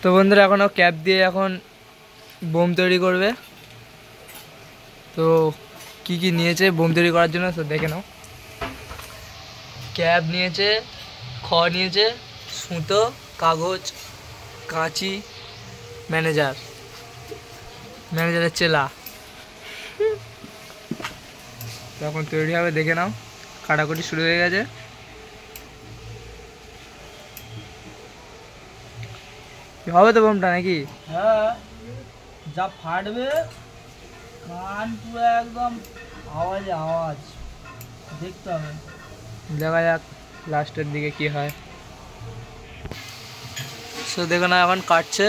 তো বন্ধুরা এখনো ক্যাপ দিয়ে এখন বোম তৈরি করবে। তো কি কি নিয়েছে বোম তৈরি করার জন্য তো দেখে নাও। ক্যাপ নিয়েছে, খড় নিয়েছে, সুতো, কাগজ, কাঁচি, ম্যানেজারের চেলা। তো এখন তৈরি হবে, দেখে নাও। কাটাকুটি শুরু হয়ে গেছে। হবে তো বোমটা নাকি? হ্যাঁ, যা ফাটবে কান পুরো একদম আওয়াজ দেখতে হবে। দেখা যাক লাস্টের দিকে কি হয়। সো দেখো না, এখন কাটছে,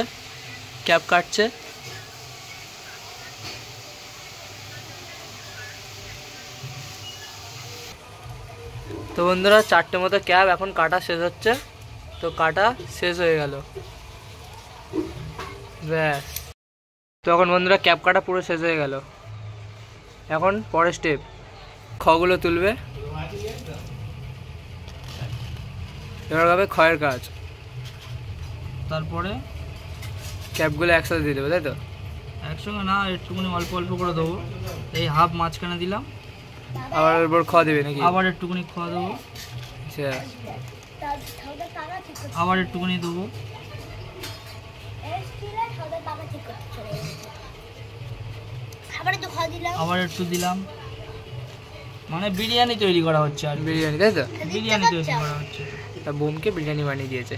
ক্যাপ কাটছে। তো বন্ধুরা 4টে মতো ক্যাপ এখন কাটা শেষ হচ্ছে। তো কাটা শেষ হয়ে গেল, ব্যাস। তো এখন বন্ধুরা ক্যাপ কাটা পুরো শেষ হয়ে গেল। এখন পরের স্টেপ, খগুলো তুলবে, এবার হবে খয়ের কাজ। তারপরে ক্যাপগুলো একসাথে দিয়ে দেবে, তাই তো? একসঙ্গে না, একটুখানি অল্প অল্প করে দেবো। এই হাফ মাঝখানে দিলাম, আবার এরপর খ দেবে নাকি? আবার একটুখানি খাওয়া দেবো, আচ্ছা, আবার একটুখানি দেবো, আবার একটু দিলাম। মানে বিরিয়ানি তৈরি করা হচ্ছে আর বিরিয়ানি, তাই তো? বিরিয়ানি তৈরি করা হচ্ছে। তা বোমকে বিরিয়ানি বানিয়ে দিয়েছে।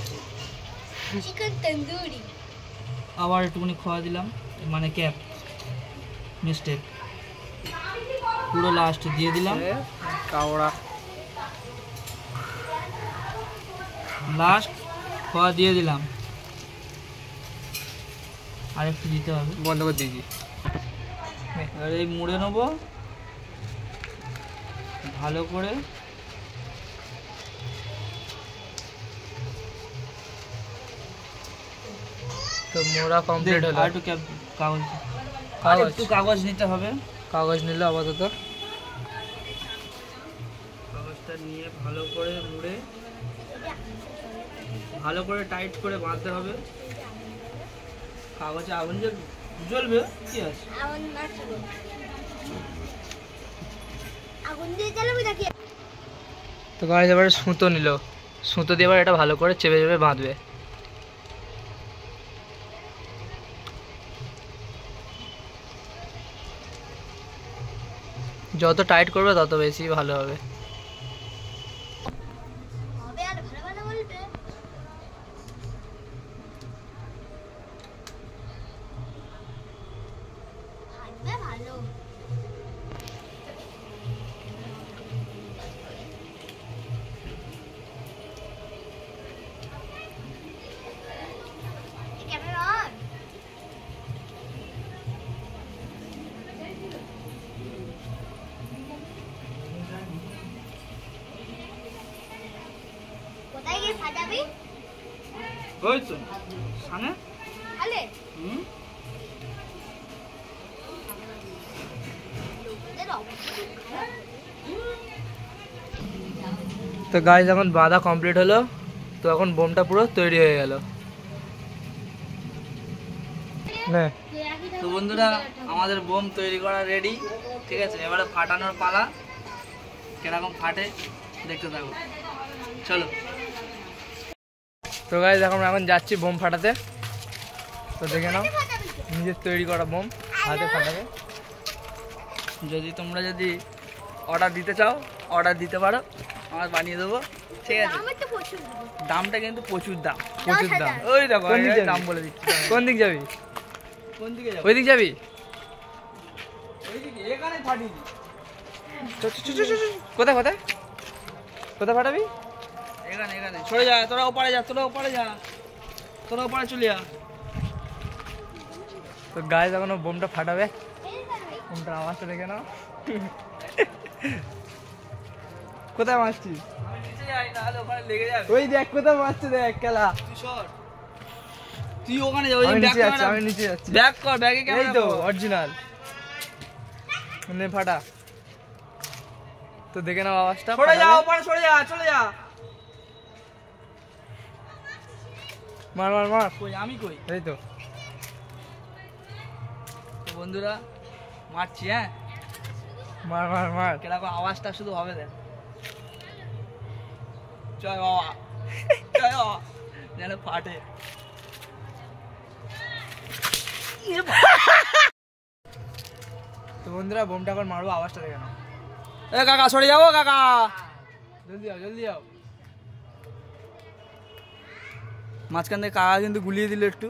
আবার একটুখানি খাওয়া দিলাম, মানে ক্যাপ মিস্টেক, পুরো লাস্ট দিয়ে দিলাম। কাওড়া লাস্ট খাওয়া দিয়ে দিলাম, আর একটু দিতে হবে। বন্ধ করে দিয়েছি। এবার এই মুড়ে নেবো ভালো করে। তো মোড়া কমপ্লিট হলো। আর একটু কাগজ, আর একটু কাগজ নিতে হবে। কাগজ নিলে আপাতত। কাগজটা নিয়ে ভালো করে মুড়ে ভালো করে টাইট করে বাঁধতে হবে। কাগজে আগুন জ্বলবে, কি আছে? তো গাইস এবারে সুতো নিল, সুতো দিয়ে এবার এটা ভালো করে চেপে চেপে বাঁধবে। যত টাইট করবে তত বেশি ভালো হবে। ওই তো সামনে তো গাইস এখন বাঁধা কমপ্লিট হলো। তো এখন বোমটা পুরো তৈরি হয়ে গেল। তো বন্ধুরা আমাদের বোম তৈরি করা রেডি, ঠিক আছে। এবারে ফাটানোর পালা, কিরকম ফাটে দেখতে থাকো, চলো। তো গাইস এখন যাচ্ছি বোম ফাটাতে। তো দেখে নাও, নিজের তৈরি করা বোম হাতে ফাটাবে। তোমরা যদি অর্ডার দিতে চাও অর্ডার দিতে পারো, আমার বানিয়ে দেবো, ঠিক আছে। দামটা কিন্তু প্রচুর দাম। ওই দেখো দাম বলে দিচ্ছি। কোন দিক যাবি? কোন দিকে যাবো? ওই দিক যাবি? ওইদিকে এখানে ফাটিয়ে দিই। কোথায় ফাটাবি? এখানে সরে যা, তোরা ওপারে যা, তোরা ওপারে চলে যা। তো গাইস এখন বোমটা ফাটাবে। বোমটার আওয়াজটা দেখে নাও। কোথায় মারছিস? ওই দেখ কোথায় মারছে, দেখ খেলা। তুই ওখানে যা, আমি নিচে যাচ্ছি। ব্যাক কর, ব্যাগে এই তো অরিজিনাল ফাটা। তো দেখে নাও আওয়াজটা। সরে যা, ওপারে সরে যা, চলে যা। মার মার মার। কই আমি কই? এই তো তো বন্ধুরা মারছি, হ্যাঁ মার মার মার। কিরকম আওয়াজটা শুধু হবে দেখ। জয় বাবা, জয় বাবা, যেন ফাটে। তো বন্ধুরা বোমটা এখন মারবো, আওয়াজটা দেখে নাও। এ কাকা সরে যাবো কাকা। জলদি যাও জলদি যাও। মাঝখান থেকে কাকা কিন্তু গুলিয়ে দিল একটু।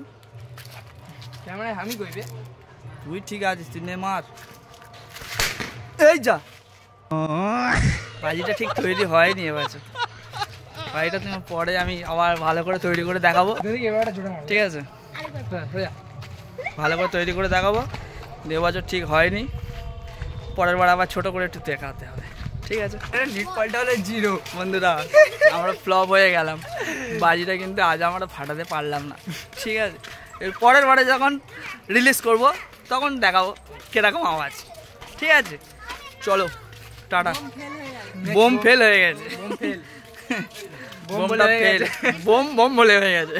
ক্যামেরায় আমি কইবে। তুই ঠিক আছিস, তুই নে মার। এই যা, বাজিটা ঠিক তৈরি হয়নি এবার। বাজিটা তুমি পরে আমি আবার ভালো করে তৈরি করে দেখাবো, দেখি এবারটা জোরে মারো। ঠিক আছে? সোজা। ভালো করে তৈরি করে দেখাবো। এবছর ঠিক হয়নি, পরের বার আবার ছোট করে একটু দেখাতে হবে, ঠিক আছে? লিড পাল্টা হলে 0 বন্ধুরা আমরা ফ্লপ হয়ে গেলাম, বাজিটা কিন্তু আজ আমরা ফাটাতে পারলাম না, ঠিক আছে? এর পরের বারে যখন রিলিজ করব তখন দেখাবো কিরকম আওয়াজ, ঠিক আছে? চলো টাটা। বোম ফেল হয়ে গেছে, বোম ফেল। বোমটা ফেল, বোম বোম বলে হয়ে গেছে।